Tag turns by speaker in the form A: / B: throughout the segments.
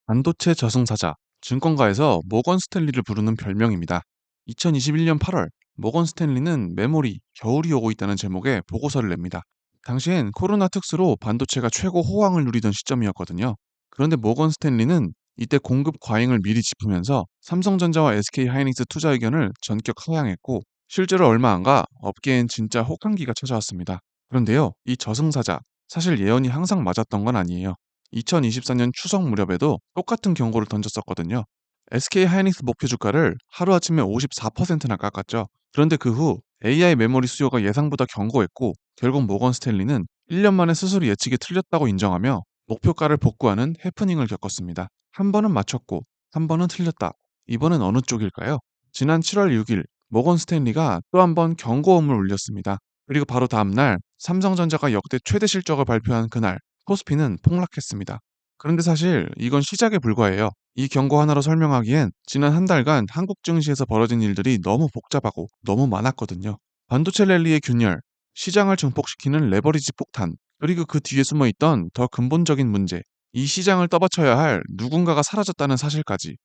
A: 반도체 저승사자, 증권가에서 모건 스탠리를 부르는 별명입니다. 2021년 8월, 모건 스탠리는 메모리, 겨울이 오고 있다는 제목의 보고서를 냅니다. 당시엔 코로나 특수로 반도체가 최고 호황을 누리던 시점이었거든요. 그런데 모건 스탠리는 이때 공급 과잉을 미리 짚으면서 삼성전자와 SK 하이닉스 투자 의견을 전격 하향했고, 실제로 얼마 안 가 업계엔 진짜 혹한기가 찾아왔습니다. 그런데요, 이 저승사자, 사실 예언이 항상 맞았던 건 아니에요. 2024년 추석 무렵에도 똑같은 경고를 던졌었거든요. SK 하이닉스 목표 주가를 하루아침에 54%나 깎았죠. 그런데 그 후 AI 메모리 수요가 예상보다 견고했고, 결국 모건 스탠리는 1년 만에 스스로 예측이 틀렸다고 인정하며 목표가를 복구하는 해프닝을 겪었습니다. 한 번은 맞췄고 한 번은 틀렸다. 이번엔 어느 쪽일까요? 지난 7월 6일 모건 스탠리가 또 한 번 경고음을 울렸습니다. 그리고 바로 다음 날 삼성전자가 역대 최대 실적을 발표한 그날 코스피는 폭락했습니다. 그런데 사실 이건 시작에 불과해요. 이 경고 하나로 설명하기엔 지난 한 달간 한국 증시에서 벌어진 일들이 너무 복잡하고 너무 많았거든요. 반도체 랠리의 균열, 시장을 증폭시키는 레버리지 폭탄, 그리고 그 뒤에 숨어 있던 더 근본적인 문제, 이 시장을 떠받쳐야 할 누군가가 사라졌다는 사실까지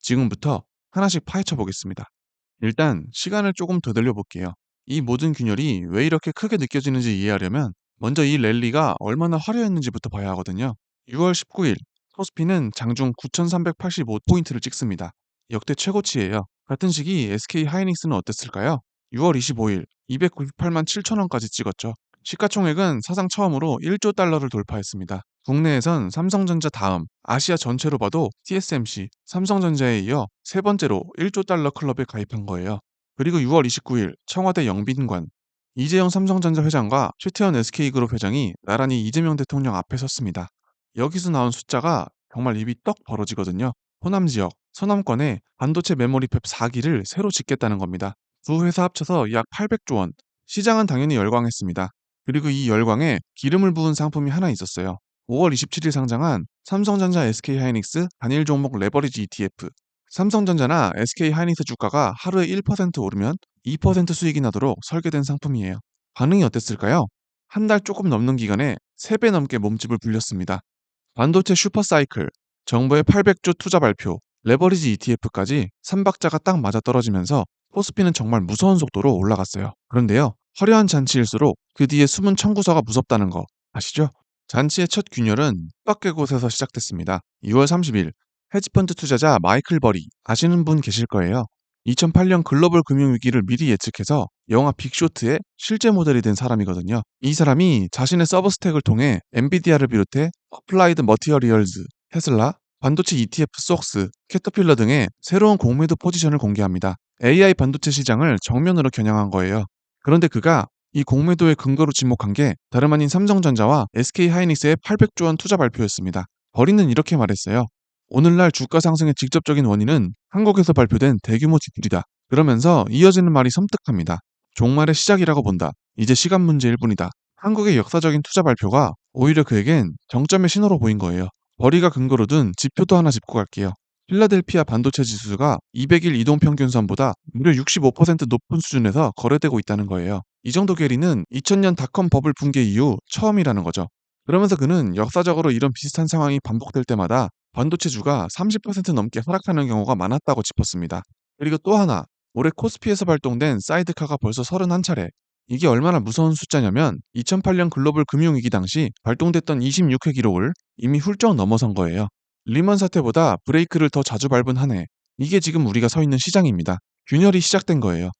A: 지금부터 하나씩 파헤쳐 보겠습니다. 일단 시간을 조금 더 돌려볼게요. 이 모든 균열이 왜 이렇게 크게 느껴지는지 이해하려면 먼저 이 랠리가 얼마나 화려했는지부터 봐야 하거든요. 6월 19일 코스피는 장중 9,385포인트를 찍습니다. 역대 최고치예요. 같은 시기 SK 하이닉스는 어땠을까요? 6월 25일 298만 7천 원까지 찍었죠. 시가총액은 사상 처음으로 1조 달러를 돌파했습니다. 국내에선 삼성전자 다음 아시아 전체로 봐도 TSMC, 삼성전자에 이어 세 번째로 1조 달러 클럽에 가입한 거예요. 그리고 6월 29일 청와대 영빈관 이재용 삼성전자 회장과 최태원 SK그룹 회장이 나란히 이재명 대통령 앞에 섰습니다. 여기서 나온 숫자가 정말 입이 떡 벌어지거든요. 호남 지역, 서남권에 반도체 메모리 팹 4기를 새로 짓겠다는 겁니다. 두 회사 합쳐서 약 800조 원. 시장은 당연히 열광했습니다. 그리고 이 열광에 기름을 부은 상품이 하나 있었어요. 5월 27일 상장한 삼성전자 SK 하이닉스 단일 종목 레버리지 ETF. 삼성전자나 SK 하이닉스 주가가 하루에 1% 오르면 2% 수익이 나도록 설계된 상품이에요. 반응이 어땠을까요? 한 달 조금 넘는 기간에 3배 넘게 몸집을 불렸습니다. 반도체 슈퍼사이클, 정부의 800조 투자 발표, 레버리지 ETF까지 3박자가 딱 맞아떨어지면서 코스피는 정말 무서운 속도로 올라갔어요. 그런데요, 화려한 잔치일수록 그 뒤에 숨은 청구서가 무섭다는 거 아시죠? 잔치의 첫 균열은 뜻밖의 곳에서 시작됐습니다. 6월 30일 헤지펀드 투자자 마이클 버리 아시는 분 계실 거예요. 2008년 글로벌 금융위기를 미리 예측해서 영화 빅쇼트의 실제 모델이 된 사람이거든요. 이 사람이 자신의 서브스택을 통해 엔비디아를 비롯해 어플라이드 머티리얼즈, 테슬라, 반도체 ETF 속스, 캐터필러 등의 새로운 공매도 포지션을 공개합니다. AI 반도체 시장을 정면으로 겨냥한 거예요. 그런데 그가 이 공매도의 근거로 지목한 게 다름 아닌 삼성전자와 SK 하이닉스의 800조 원 투자 발표였습니다. 버리는 이렇게 말했어요. 오늘날 주가 상승의 직접적인 원인은 한국에서 발표된 대규모 지출이다. 그러면서 이어지는 말이 섬뜩합니다. 종말의 시작이라고 본다. 이제 시간 문제일 뿐이다. 한국의 역사적인 투자 발표가 오히려 그에겐 정점의 신호로 보인 거예요. 버리가 근거로 둔 지표도 하나 짚고 갈게요. 필라델피아 반도체 지수가 200일 이동평균선보다 무려 65% 높은 수준에서 거래되고 있다는 거예요. 이 정도 괴리는 2000년 닷컴 버블 붕괴 이후 처음이라는 거죠. 그러면서 그는 역사적으로 이런 비슷한 상황이 반복될 때마다 반도체주가 30% 넘게 하락하는 경우가 많았다고 짚었습니다. 그리고 또 하나, 올해 코스피에서 발동된 사이드카가 벌써 31차례. 이게 얼마나 무서운 숫자냐면 2008년 글로벌 금융위기 당시 발동됐던 26회 기록을 이미 훌쩍 넘어선 거예요. 리먼 사태보다 브레이크를 더 자주 밟은 한 해. 이게 지금 우리가 서 있는 시장입니다. 균열이 시작된 거예요.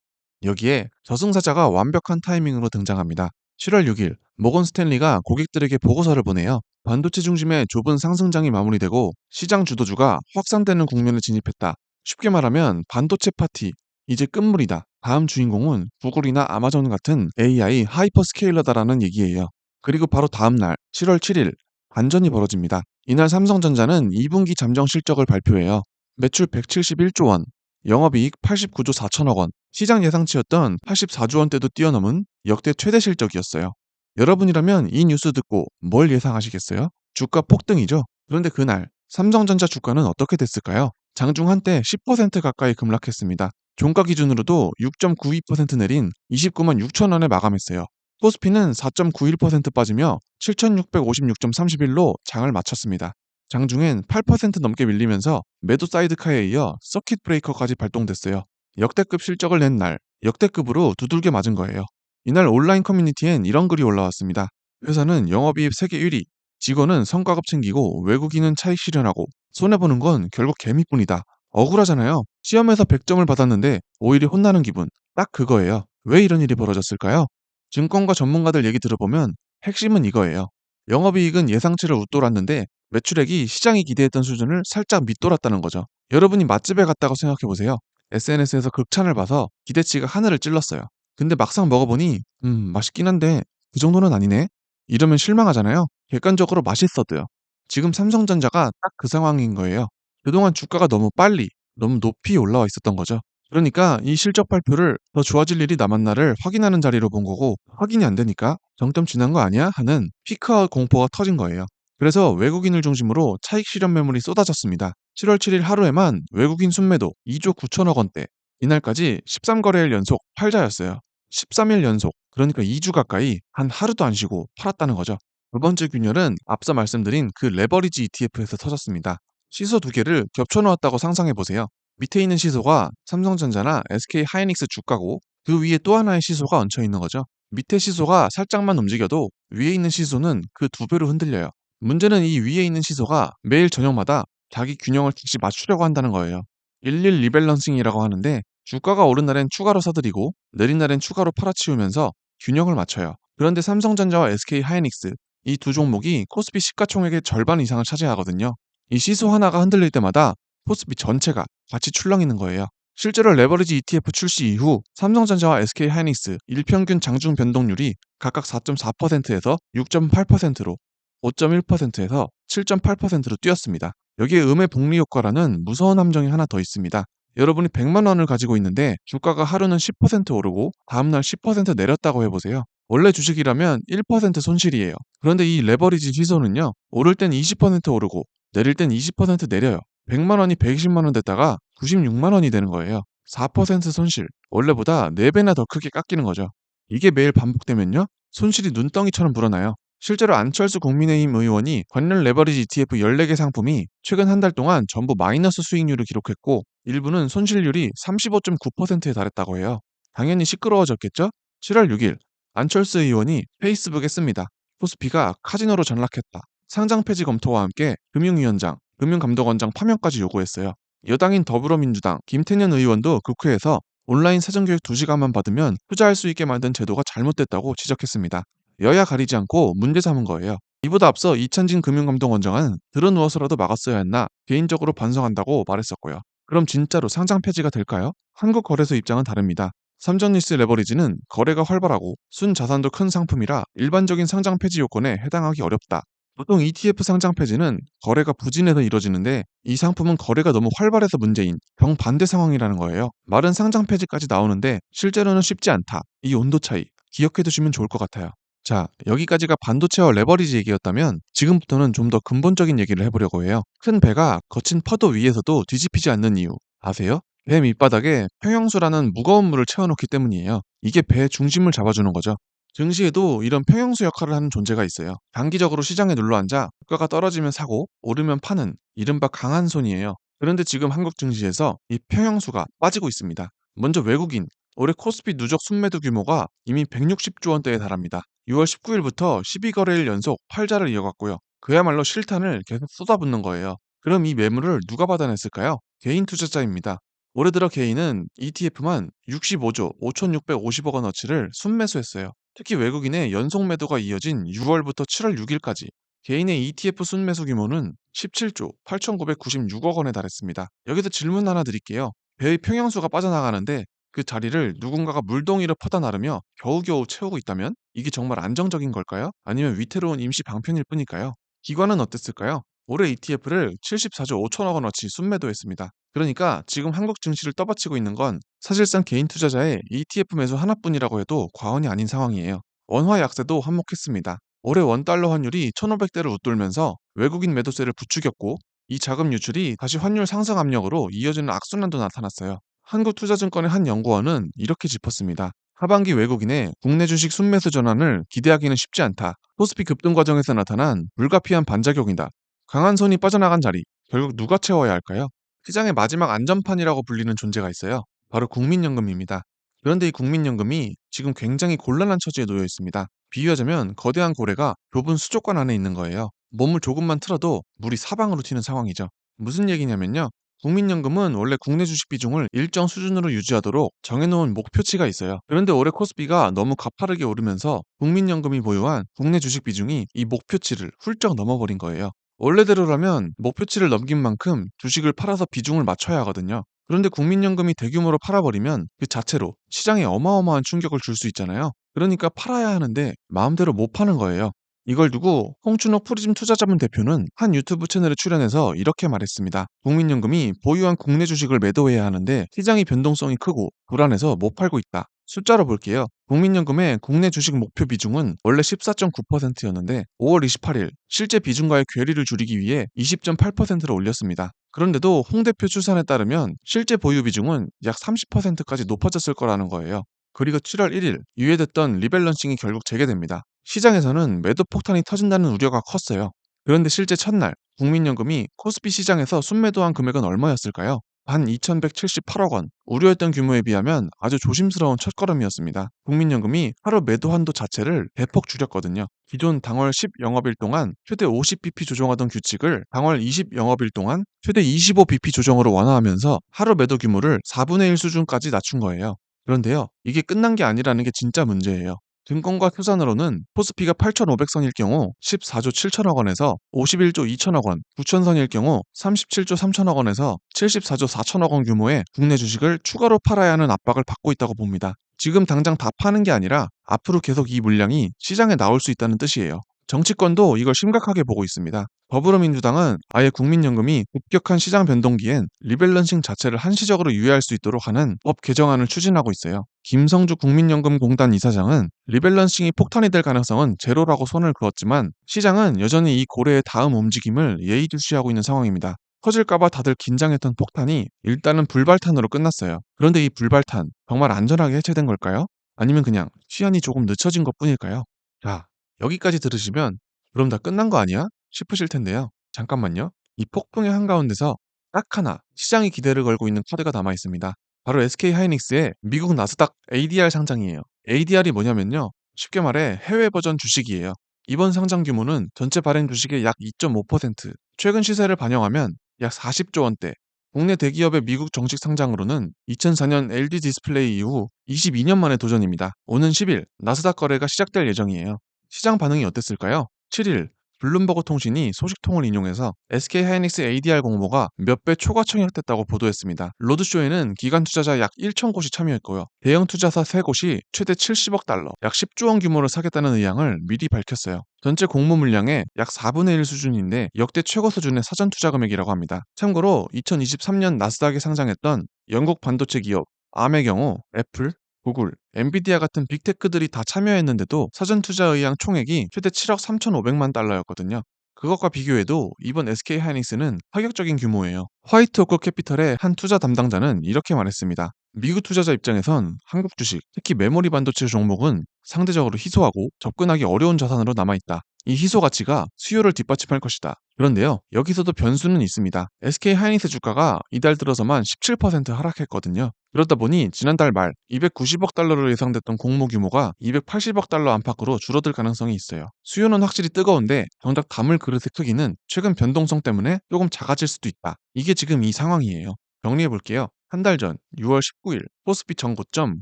A: 여기에 저승사자가 완벽한 타이밍으로 등장합니다. 7월 6일 모건 스탠리가 고객들에게 보고서를 보내요. 반도체 중심의 좁은 상승장이 마무리되고 시장 주도주가 확산되는 국면을 진입했다. 쉽게 말하면 반도체 파티, 이제 끝물이다. 다음 주인공은 구글이나 아마존 같은 AI 하이퍼스케일러다라는 얘기예요. 그리고 바로 다음 날 7월 7일 반전이 벌어집니다. 이날 삼성전자는 2분기 잠정 실적을 발표해요. 매출 171조 원, 영업이익 89조 4천억 원, 시장 예상치였던 84조 원대도 뛰어넘은 역대 최대 실적이었어요. 여러분이라면 이 뉴스 듣고 뭘 예상하시겠어요? 주가 폭등이죠. 그런데 그날 삼성전자 주가는 어떻게 됐을까요? 장중 한때 10% 가까이 급락했습니다. 종가 기준으로도 6.92% 내린 29만 6천 원에 마감했어요. 코스피는 4.91% 빠지며 7,656.31로 장을 마쳤습니다. 장중엔 8% 넘게 밀리면서 매도 사이드카에 이어 서킷 브레이커까지 발동됐어요. 역대급 실적을 낸 날, 역대급으로 두들겨 맞은 거예요. 이날 온라인 커뮤니티엔 이런 글이 올라왔습니다. 회사는 영업이익 세계 1위, 직원은 성과급 챙기고 외국인은 차익 실현하고 손해보는 건 결국 개미뿐이다. 억울하잖아요. 시험에서 100점을 받았는데 오히려 혼나는 기분. 딱 그거예요. 왜 이런 일이 벌어졌을까요? 증권가 전문가들 얘기 들어보면 핵심은 이거예요. 영업이익은 예상치를 웃돌았는데 매출액이 시장이 기대했던 수준을 살짝 밑돌았다는 거죠. 여러분이 맛집에 갔다고 생각해 보세요. SNS에서 극찬을 봐서 기대치가 하늘을 찔렀어요. 근데 막상 먹어보니 맛있긴 한데 그 정도는 아니네. 이러면 실망하잖아요. 객관적으로 맛있어도요. 지금 삼성전자가 딱 그 상황인 거예요. 그동안 주가가 너무 빨리, 너무 높이 올라와 있었던 거죠. 그러니까 이 실적 발표를 더 좋아질 일이 남았나를 확인하는 자리로 본 거고, 확인이 안 되니까 정점 지난 거 아니야? 하는 피크아웃 공포가 터진 거예요. 그래서 외국인을 중심으로 차익 실현 매물이 쏟아졌습니다. 7월 7일 하루에만 외국인 순매도 2조 9천억 원대. 이날까지 13거래일 연속 팔자였어요. 13일 연속, 그러니까 2주 가까이 한 하루도 안 쉬고 팔았다는 거죠. 두 번째 균열은 앞서 말씀드린 그 레버리지 ETF에서 터졌습니다. 시소 두 개를 겹쳐놓았다고 상상해 보세요. 밑에 있는 시소가 삼성전자나 SK 하이닉스 주가고 그 위에 또 하나의 시소가 얹혀 있는 거죠. 밑에 시소가 살짝만 움직여도 위에 있는 시소는 그 두 배로 흔들려요. 문제는 이 위에 있는 시소가 매일 저녁마다 자기 균형을 다시 맞추려고 한다는 거예요. 일일 리밸런싱이라고 하는데 주가가 오른 날엔 추가로 사들이고 내린 날엔 추가로 팔아치우면서 균형을 맞춰요. 그런데 삼성전자와 SK 하이닉스 이 두 종목이 코스피 시가총액의 절반 이상을 차지하거든요. 이 시소 하나가 흔들릴 때마다 코스피 전체가 같이 출렁이는 거예요. 실제로 레버리지 ETF 출시 이후 삼성전자와 SK 하이닉스 일평균 장중 변동률이 각각 4.4%에서 6.8%로 5.1%에서 7.8%로 뛰었습니다. 여기에 음의 복리 효과라는 무서운 함정이 하나 더 있습니다. 여러분이 100만 원을 가지고 있는데 주가가 하루는 10% 오르고 다음날 10% 내렸다고 해보세요. 원래 주식이라면 1% 손실이에요. 그런데 이 레버리지 시소는요, 오를 땐 20% 오르고 내릴 땐 20% 내려요. 100만 원이 120만 원 됐다가 96만 원이 되는 거예요. 4% 손실. 원래보다 4배나 더 크게 깎이는 거죠. 이게 매일 반복되면요, 손실이 눈덩이처럼 불어나요. 실제로 안철수 국민의힘 의원이 관련 레버리지 ETF 14개 상품이 최근 한 달 동안 전부 마이너스 수익률을 기록했고 일부는 손실률이 35.9%에 달했다고 해요. 당연히 시끄러워졌겠죠? 7월 6일 안철수 의원이 페이스북에 씁니다. 코스피가 카지노로 전락했다. 상장 폐지 검토와 함께 금융위원장, 금융감독원장 파면까지 요구했어요. 여당인 더불어민주당 김태년 의원도 국회에서 온라인 사전교육 2시간만 받으면 투자할 수 있게 만든 제도가 잘못됐다고 지적했습니다. 여야 가리지 않고 문제 삼은 거예요. 이보다 앞서 이찬진 금융감독원장은 들어누워서라도 막았어야 했나 개인적으로 반성한다고 말했었고요. 그럼 진짜로 상장 폐지가 될까요? 한국거래소 입장은 다릅니다. 삼성리스 레버리지는 거래가 활발하고 순자산도 큰 상품이라 일반적인 상장 폐지 요건에 해당하기 어렵다. 보통 ETF 상장 폐지는 거래가 부진해서 이뤄지는데 이 상품은 거래가 너무 활발해서 문제인 정반대 상황이라는 거예요. 말은 상장 폐지까지 나오는데 실제로는 쉽지 않다. 이 온도 차이 기억해 두시면 좋을 것 같아요. 자, 여기까지가 반도체와 레버리지 얘기였다면 지금부터는 좀 더 근본적인 얘기를 해보려고 해요. 큰 배가 거친 파도 위에서도 뒤집히지 않는 이유 아세요? 배 밑바닥에 평형수라는 무거운 물을 채워놓기 때문이에요. 이게 배의 중심을 잡아주는 거죠. 증시에도 이런 평형수 역할을 하는 존재가 있어요. 단기적으로 시장에 눌러앉아 주가가 떨어지면 사고 오르면 파는 이른바 강한 손이에요. 그런데 지금 한국 증시에서 이 평형수가 빠지고 있습니다. 먼저 외국인, 올해 코스피 누적 순매도 규모가 이미 160조 원대에 달합니다. 6월 19일부터 12거래일 연속 팔자를 이어갔고요. 그야말로 실탄을 계속 쏟아붓는 거예요. 그럼 이 매물을 누가 받아냈을까요? 개인 투자자입니다. 올해 들어 개인은 ETF만 65조 5,650억 원어치를 순매수했어요. 특히 외국인의 연속 매도가 이어진 6월부터 7월 6일까지 개인의 ETF 순매수 규모는 17조 8,996억 원에 달했습니다. 여기서 질문 하나 드릴게요. 배의 평형수가 빠져나가는데 그 자리를 누군가가 물동이로 퍼다 나르며 겨우겨우 채우고 있다면 이게 정말 안정적인 걸까요? 아니면 위태로운 임시 방편일 뿐일까요? 기관은 어땠을까요? 올해 ETF를 74조 5천억 원어치 순매도했습니다. 그러니까 지금 한국 증시를 떠받치고 있는 건 사실상 개인 투자자의 ETF 매수 하나뿐이라고 해도 과언이 아닌 상황이에요. 원화 약세도 한몫했습니다. 올해 원달러 환율이 1,500대를 웃돌면서 외국인 매도세를 부추겼고 이 자금 유출이 다시 환율 상승 압력으로 이어지는 악순환도 나타났어요. 한국투자증권의 한 연구원은 이렇게 짚었습니다. 하반기 외국인의 국내 주식 순매수 전환을 기대하기는 쉽지 않다. 코스피 급등 과정에서 나타난 불가피한 반작용이다. 강한 손이 빠져나간 자리, 결국 누가 채워야 할까요? 시장의 마지막 안전판이라고 불리는 존재가 있어요. 바로 국민연금입니다. 그런데 이 국민연금이 지금 굉장히 곤란한 처지에 놓여 있습니다. 비유하자면 거대한 고래가 좁은 수족관 안에 있는 거예요. 몸을 조금만 틀어도 물이 사방으로 튀는 상황이죠. 무슨 얘기냐면요. 국민연금은 원래 국내 주식 비중을 일정 수준으로 유지하도록 정해놓은 목표치가 있어요. 그런데 올해 코스피가 너무 가파르게 오르면서 국민연금이 보유한 국내 주식 비중이 이 목표치를 훌쩍 넘어버린 거예요. 원래대로라면 목표치를 넘긴 만큼 주식을 팔아서 비중을 맞춰야 하거든요. 그런데 국민연금이 대규모로 팔아버리면 그 자체로 시장에 어마어마한 충격을 줄 수 있잖아요. 그러니까 팔아야 하는데 마음대로 못 파는 거예요. 이걸 두고 홍춘옥 프리즘 투자자문 대표는 한 유튜브 채널에 출연해서 이렇게 말했습니다. 국민연금이 보유한 국내 주식을 매도해야 하는데 시장의 변동성이 크고 불안해서 못 팔고 있다. 숫자로 볼게요. 국민연금의 국내 주식 목표 비중은 원래 14.9%였는데 5월 28일 실제 비중과의 괴리를 줄이기 위해 20.8%로 올렸습니다. 그런데도 홍 대표 추산에 따르면 실제 보유 비중은 약 30%까지 높아졌을 거라는 거예요. 그리고 7월 1일 유예됐던 리밸런싱이 결국 재개됩니다. 시장에서는 매도 폭탄이 터진다는 우려가 컸어요. 그런데 실제 첫날 국민연금이 코스피 시장에서 순매도한 금액은 얼마였을까요? 한 2,178억 원. 우려했던 규모에 비하면 아주 조심스러운 첫걸음이었습니다. 국민연금이 하루 매도 한도 자체를 대폭 줄였거든요. 기존 당월 10 영업일 동안 최대 50bp 조정하던 규칙을 당월 20 영업일 동안 최대 25bp 조정으로 완화하면서 하루 매도 규모를 4분의 1 수준까지 낮춘 거예요. 그런데요, 이게 끝난 게 아니라는 게 진짜 문제예요. 증권가 표산으로는 코스피가 8,500선일 경우 14조 7천억 원에서 51조 2천억 원, 9천선일 경우 37조 3천억 원에서 74조 4천억 원 규모의 국내 주식을 추가로 팔아야 하는 압박을 받고 있다고 봅니다. 지금 당장 다 파는 게 아니라 앞으로 계속 이 물량이 시장에 나올 수 있다는 뜻이에요. 정치권도 이걸 심각하게 보고 있습니다. 더불어민주당은 아예 국민연금이 급격한 시장 변동기엔 리밸런싱 자체를 한시적으로 유예할 수 있도록 하는 법 개정안을 추진하고 있어요. 김성주 국민연금공단 이사장은 리밸런싱이 폭탄이 될 가능성은 제로라고 손을 그었지만 시장은 여전히 이 고래의 다음 움직임을 예의주시하고 있는 상황입니다. 터질까봐 다들 긴장했던 폭탄이 일단은 불발탄으로 끝났어요. 그런데 이 불발탄 정말 안전하게 해체된 걸까요? 아니면 그냥 시한이 조금 늦춰진 것 뿐일까요? 자, 여기까지 들으시면 그럼 다 끝난 거 아니야? 싶으실 텐데요. 잠깐만요. 이 폭풍의 한가운데서 딱 하나 시장이 기대를 걸고 있는 카드가 남아 있습니다. 바로 SK 하이닉스의 미국 나스닥 ADR 상장이에요. ADR이 뭐냐면요. 쉽게 말해 해외 버전 주식이에요. 이번 상장 규모는 전체 발행 주식의 약 2.5%, 최근 시세를 반영하면 약 40조 원대. 국내 대기업의 미국 정식 상장으로는 2004년 LG 디스플레이 이후 22년 만의 도전입니다. 오는 10일 나스닥 거래가 시작될 예정이에요. 시장 반응이 어땠을까요? 7일 블룸버그 통신이 소식통을 인용해서 SK 하이닉스 ADR 공모가 몇 배 초과 청약됐다고 보도했습니다. 로드쇼에는 기관 투자자 약 1,000곳이 참여했고요. 대형 투자사 3곳이 최대 70억 달러, 약 10조 원 규모를 사겠다는 의향을 미리 밝혔어요. 전체 공모 물량의 약 4분의 1 수준인데 역대 최고 수준의 사전 투자 금액이라고 합니다. 참고로 2023년 나스닥에 상장했던 영국 반도체 기업 암의 경우 애플, 구글, 엔비디아 같은 빅테크들이 다 참여했는데도 사전 투자 의향 총액이 최대 7억 3,500만 달러였거든요. 그것과 비교해도 이번 SK 하이닉스는 파격적인 규모예요. 화이트 오크 캐피털의 한 투자 담당자는 이렇게 말했습니다. 미국 투자자 입장에선 한국 주식, 특히 메모리 반도체 종목은 상대적으로 희소하고 접근하기 어려운 자산으로 남아있다. 이 희소 가치가 수요를 뒷받침할 것이다. 그런데요, 여기서도 변수는 있습니다. SK 하이닉스 주가가 이달 들어서만 17% 하락했거든요. 그렇다 보니 지난달 말 290억 달러로 예상됐던 공모 규모가 280억 달러 안팎으로 줄어들 가능성이 있어요. 수요는 확실히 뜨거운데 정작 담을 그릇의 크기는 최근 변동성 때문에 조금 작아질 수도 있다. 이게 지금 이 상황이에요. 정리해 볼게요. 한 달 전 6월 19일 코스피 전고점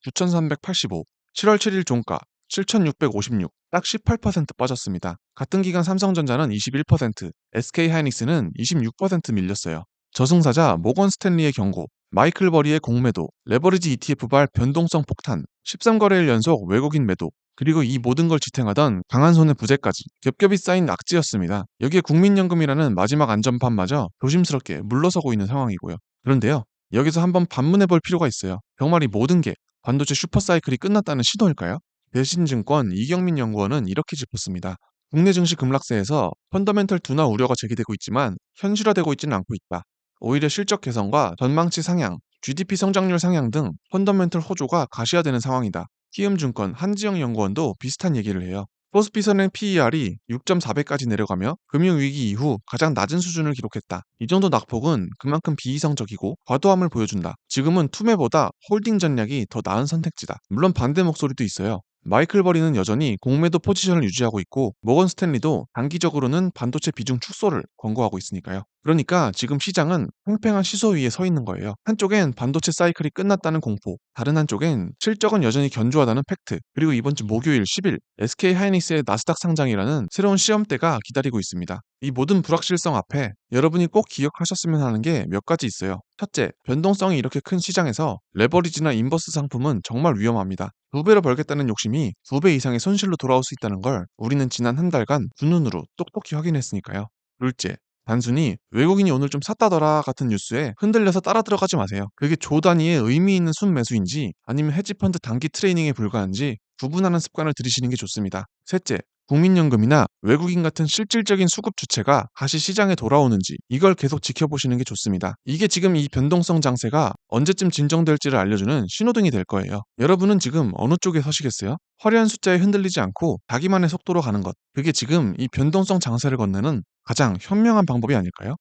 A: 9,385, 7월 7일 종가 7,656, 딱 18% 빠졌습니다. 같은 기간 삼성전자는 21%, SK 하이닉스는 26% 밀렸어요. 저승사자 모건 스탠리의 경고, 마이클 버리의 공매도, 레버리지 ETF발 변동성 폭탄, 13거래일 연속 외국인 매도, 그리고 이 모든 걸 지탱하던 강한 손의 부재까지 겹겹이 쌓인 낙지였습니다. 여기에 국민연금이라는 마지막 안전판마저 조심스럽게 물러서고 있는 상황이고요. 그런데요, 여기서 한번 반문해 볼 필요가 있어요. 정말 이 모든 게 반도체 슈퍼사이클이 끝났다는 신호일까요? 대신증권 이경민 연구원은 이렇게 짚었습니다. 국내 증시 급락세에서 펀더멘털 둔화 우려가 제기되고 있지만 현실화되고 있지는 않고 있다. 오히려 실적 개선과 전망치 상향, GDP 성장률 상향 등 펀더멘털 호조가 가시화되는 상황이다. 키움증권 한지영 연구원도 비슷한 얘기를 해요. 포스피선행 PER이 6.4배까지 내려가며 금융위기 이후 가장 낮은 수준을 기록했다. 이 정도 낙폭은 그만큼 비이성적이고 과도함을 보여준다. 지금은 투매보다 홀딩 전략이 더 나은 선택지다. 물론 반대 목소리도 있어요. 마이클 버리는 여전히 공매도 포지션을 유지하고 있고 모건 스탠리도 단기적으로는 반도체 비중 축소를 권고하고 있으니까요. 그러니까 지금 시장은 팽팽한 시소 위에 서 있는 거예요. 한쪽엔 반도체 사이클이 끝났다는 공포, 다른 한쪽엔 실적은 여전히 견조하다는 팩트, 그리고 이번 주 목요일 10일 SK 하이닉스의 나스닥 상장이라는 새로운 시험대가 기다리고 있습니다. 이 모든 불확실성 앞에 여러분이 꼭 기억하셨으면 하는 게 몇 가지 있어요. 첫째, 변동성이 이렇게 큰 시장에서 레버리지나 인버스 상품은 정말 위험합니다. 두 배로 벌겠다는 욕심이 두 배 이상의 손실로 돌아올 수 있다는 걸 우리는 지난 한 달간 두 눈으로 똑똑히 확인했으니까요. 둘째, 단순히 외국인이 오늘 좀 샀다더라 같은 뉴스에 흔들려서 따라 들어가지 마세요. 그게 조 단위의 의미 있는 순매수인지 아니면 헤지펀드 단기 트레이닝에 불과한지 구분하는 습관을 들이시는 게 좋습니다. 셋째, 국민연금이나 외국인 같은 실질적인 수급 주체가 다시 시장에 돌아오는지 이걸 계속 지켜보시는 게 좋습니다. 이게 지금 이 변동성 장세가 언제쯤 진정될지를 알려주는 신호등이 될 거예요. 여러분은 지금 어느 쪽에 서시겠어요? 화려한 숫자에 흔들리지 않고 자기만의 속도로 가는 것. 그게 지금 이 변동성 장세를 건너는 가장 현명한 방법이 아닐까요?